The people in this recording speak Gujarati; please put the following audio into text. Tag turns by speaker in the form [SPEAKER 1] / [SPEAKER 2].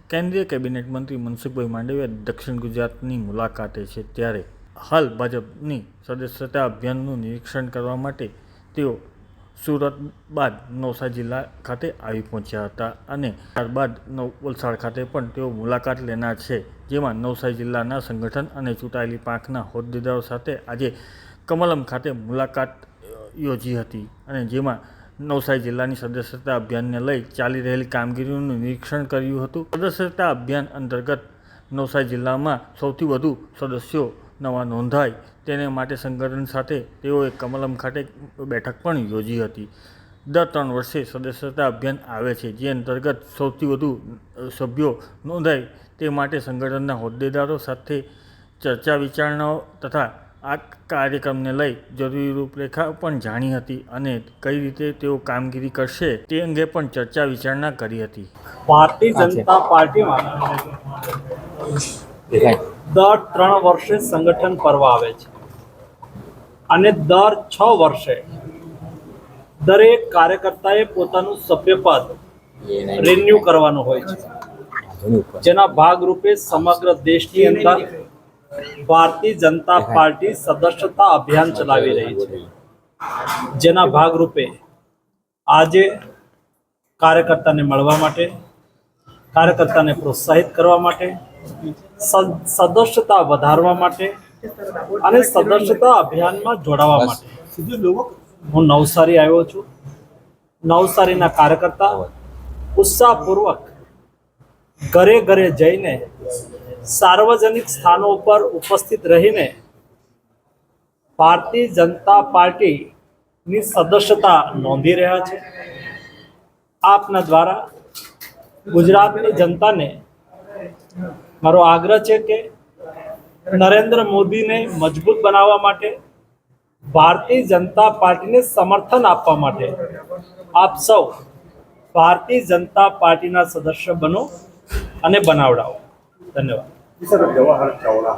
[SPEAKER 1] કેન્દ્રીય કેબિનેટ મંત્રી મનસુખભાઈ માંડવિયા દક્ષિણ ગુજરાતની મુલાકાતે છે, ત્યારે હાલ ભાજપની સદસ્યતા અભિયાનનું નિરીક્ષણ કરવા માટે તેઓ સુરત બાદ નવસારી જિલ્લા ખાતે આવી પહોંચ્યા હતા અને ત્યારબાદ વલસાડ ખાતે પણ તેઓ મુલાકાત લેનાર છે, જેમાં નવસારી જિલ્લાના સંગઠન અને ચૂંટાયેલી પાંખના હોદ્દેદારો સાથે આજે કમલમ ખાતે મુલાકાત યોજી હતી અને જેમાં નવસારી જિલ્લાની સદસ્યતા અભિયાનને લઈ ચાલી રહેલી કામગીરીનું નિરીક્ષણ કર્યું હતું। સદસ્યતા અભિયાન અંતર્ગત નવસારી જિલ્લામાં સૌથી વધુ સદસ્યો નવા નોંધાય તેને માટે સંગઠન સાથે તેઓએ કમલમ ખાતે બેઠક પણ યોજી હતી। દર 3 વર્ષે સદસ્યતા અભિયાન આવે છે, જે અંતર્ગત સૌથી વધુ સભ્યો નોંધાય તે માટે સંગઠનના હોદ્દેદારો સાથે ચર્ચા વિચારણાઓ તથા આ કાર્યક્રમને લઈ જરૂરી રૂપરેખા પણ જાણી હતી અને કઈ રીતે તેઓ કામગીરી કરશે તે અંગે પણ ચર્ચા વિચારણા કરી હતી।
[SPEAKER 2] ભારતીય જનતા પાર્ટીમાં દર 3 વર્ષે સંગઠન પર્વ આવે છે અને દર 6 વર્ષે દરેક કાર્યકર્તાએ પોતાનું સભ્યપદ રિન્યુ કરવાનું હોય છે, જેના ભાગરૂપે સમગ્ર દેશની અંદર ભારતીય જનતા પાર્ટી સદસ્યતા અભિયાન ચલાવી રહી છે, જેના ભાગરૂપે આજે કાર્યકર્તાને મળવા માટે, કાર્યકર્તાને પ્રોત્સાહિત કરવા માટે, સદસ્યતા વધારવા માટે અને સદસ્યતા અભિયાનમાં જોડાવા માટે હું નવસારી આવ્યો છું। નવસારીના કાર્યકર્તા ઉત્સાહપૂર્વક ઘરે ઘરે જઈને સાર્વજનિક સ્થાનો પર ઉપસ્થિત રહીને ભારતીય જનતા પાર્ટીની સદસ્યતા નોંધી રહ્યા છે। આપના દ્વારા ગુજરાતની જનતાને મારો આગ્રહ છે કે નરેન્દ્ર મોદીને મજબૂત બનાવવા માટે, ભારતીય જનતા પાર્ટીને સમર્થન આપવા માટે આપ સૌ ભારતીય જનતા પાર્ટીના સદસ્ય બનો અને બનાવડાવો। ધન્યવાદ।
[SPEAKER 3] જવાહર ચાવડા